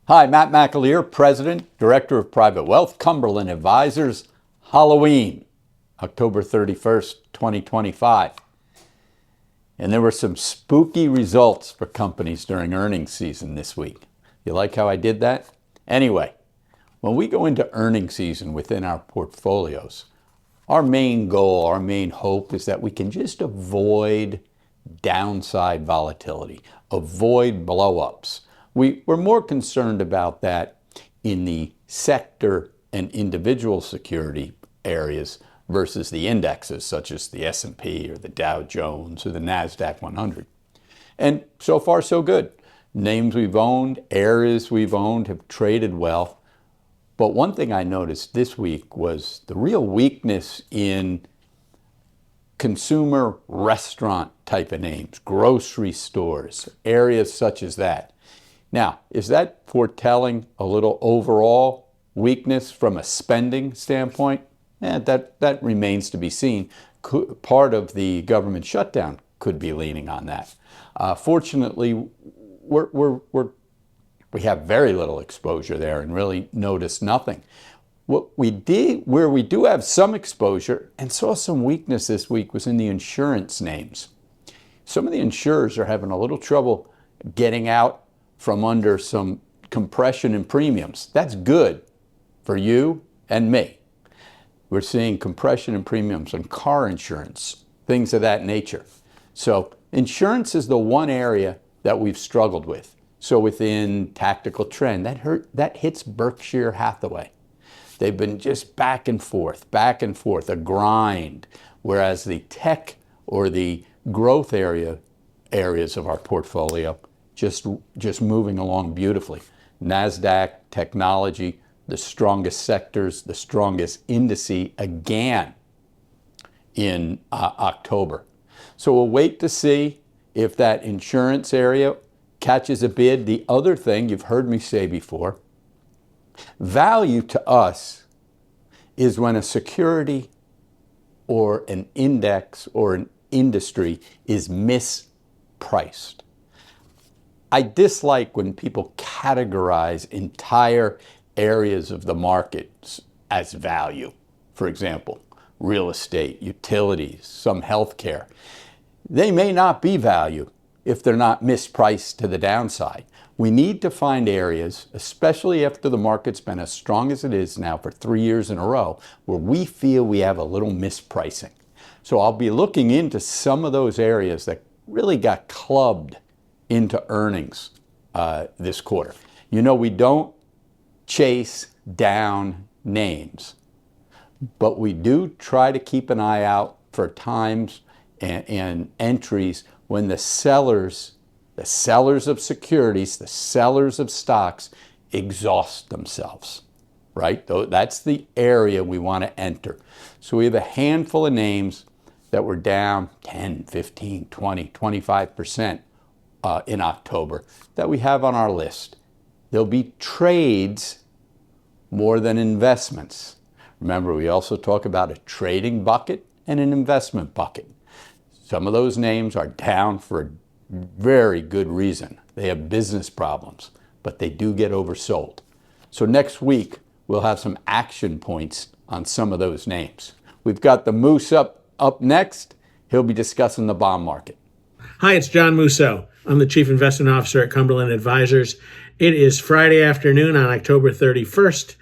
Hi, Matt McAleer, President, Director of Private Wealth, Cumberland Advisors. Halloween, October 31st, 2025. And there were some spooky results for companies during earnings season this week. You like how I did that? Anyway, when we go into earnings season within our portfolios, our main goal, our main hope is that we can just avoid downside volatility, avoid blow-ups. We're more concerned about that in the sector and individual security areas versus the indexes such as the S&P or the Dow Jones or the NASDAQ 100. And so far so good. Names we've owned, areas we've owned have traded well. But one thing I noticed this week was the real weakness in consumer restaurant type of names, grocery stores, areas such as that. Now, is that foretelling a little overall weakness from a spending standpoint? That remains to be seen. Part of the government shutdown could be leaning on that. Fortunately, we have very little exposure there and really notice nothing. What we did, where we do have some exposure and saw some weakness this week, was in the insurance names. Some of the insurers are having a little trouble getting out from under some compression in premiums. That's good for you and me. We're seeing compression in premiums on car insurance, things of that nature. So insurance is the one area that we've struggled with. So within tactical trend, that hits Berkshire Hathaway. They've been just back and forth, a grind, whereas the tech or the growth areas of our portfolio just moving along beautifully. NASDAQ, technology, the strongest sectors, the strongest indice again in October. So we'll wait to see if that insurance area catches a bid. The other thing you've heard me say before, value to us is when a security or an index or an industry is mispriced. I dislike when people categorize entire areas of the market as value. For example, real estate, utilities, some healthcare. They may not be value if they're not mispriced to the downside. We need to find areas, especially after the market's been as strong as it is now for 3 years in a row, where we feel we have a little mispricing. So I'll be looking into some of those areas that really got clubbed into earnings this quarter. You know, we don't chase down names, but we do try to keep an eye out for times and entries when the sellers of securities, the sellers of stocks exhaust themselves, right? That's the area we want to enter. So we have a handful of names that were down 10, 15, 20, 25% in October that we have on our list. There'll be trades more than investments. Remember, we also talk about a trading bucket and an investment bucket. Some of those names are down for a very good reason. They have business problems, but they do get oversold. So next week, we'll have some action points on some of those names. We've got the Moose up next. He'll be discussing the bond market. Hi, it's John Mousseau. I'm the Chief Investment Officer at Cumberland Advisors. It is Friday afternoon on October 31st.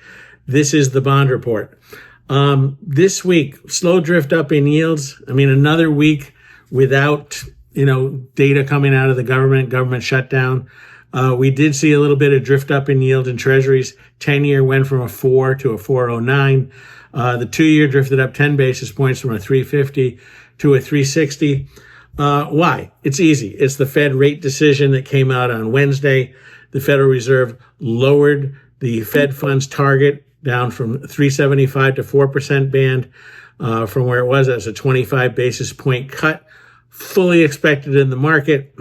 This is the bond report. This week, slow drift up in yields. Another week without, data coming out of the government shutdown. We did see a little bit of drift up in yield in treasuries. 10-year went from a 4 to a 409. The 2-year drifted up 10 basis points from a 350 to a 360. Why? It's easy. It's the Fed rate decision that came out on Wednesday. The Federal Reserve lowered the Fed funds target down from 3.75 to 4% band from where it was as a 25 basis point cut, fully expected in the market.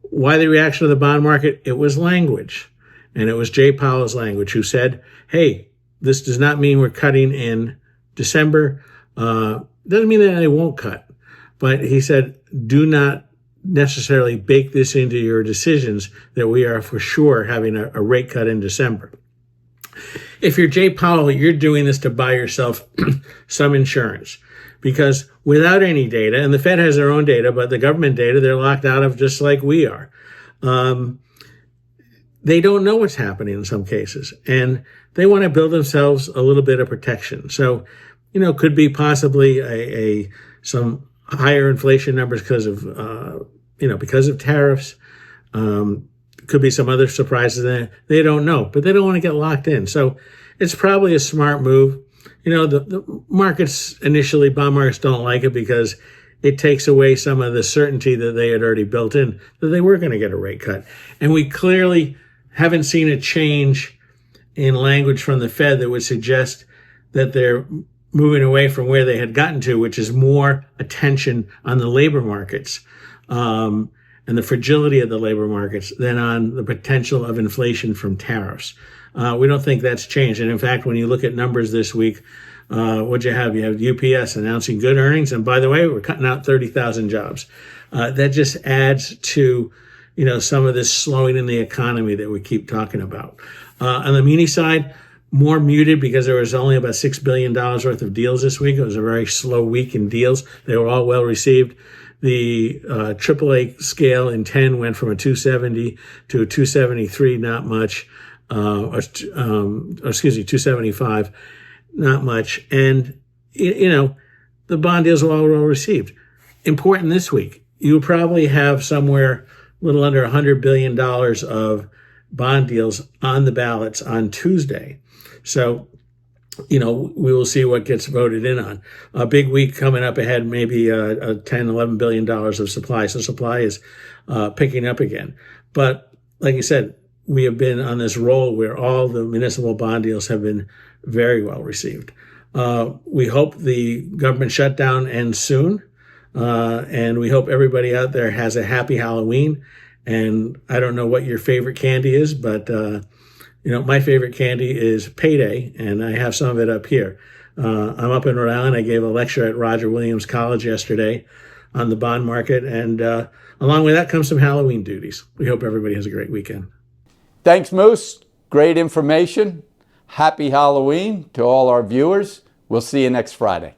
Why the reaction of the bond market? It was language. And it was Jay Powell's language, who said, hey, this does not mean we're cutting in December. Doesn't mean that they won't cut. But he said, do not necessarily bake this into your decisions that we are for sure having a rate cut in December. If you're Jay Powell, you're doing this to buy yourself some insurance, because without any data, and the Fed has their own data, but the government data they're locked out of just like we are. They don't know what's happening in some cases, and they want to build themselves a little bit of protection. So, could be possibly some higher inflation numbers because of tariffs. Could be some other surprises there. They don't know, but they don't want to get locked in. So it's probably a smart move. The markets initially, bond markets don't like it because it takes away some of the certainty that they had already built in that they were going to get a rate cut. And we clearly haven't seen a change in language from the Fed that would suggest that they're moving away from where they had gotten to, which is more attention on the labor markets and the fragility of the labor markets than on the potential of inflation from tariffs. We don't think that's changed. And in fact, when you look at numbers this week, what you have? You have UPS announcing good earnings. And by the way, we're cutting out 30,000 jobs. That just adds to, some of this slowing in the economy that we keep talking about. On the muni side, more muted because there was only about $6 billion worth of deals this week. It was a very slow week in deals. They were all well received. The AAA scale in 10 went from a 270 to a 273, not much. 275, not much. And, the bond deals were all well received. Important this week, you probably have somewhere a little under $100 billion of bond deals on the ballots on Tuesday. So, we will see what gets voted in on. A big week coming up ahead, maybe a $10, $11 billion of supply. So supply is picking up again. But like you said, we have been on this roll where all the municipal bond deals have been very well received. We hope the government shutdown ends soon. And we hope everybody out there has a happy Halloween. And I don't know what your favorite candy is, but my favorite candy is payday, and I have some of it up here. I'm up in Rhode Island. I gave a lecture at Roger Williams College yesterday on the bond market, and along with that comes some Halloween duties. We hope everybody has a great weekend. Thanks, Moose. Great information. Happy Halloween to all our viewers. We'll see you next Friday.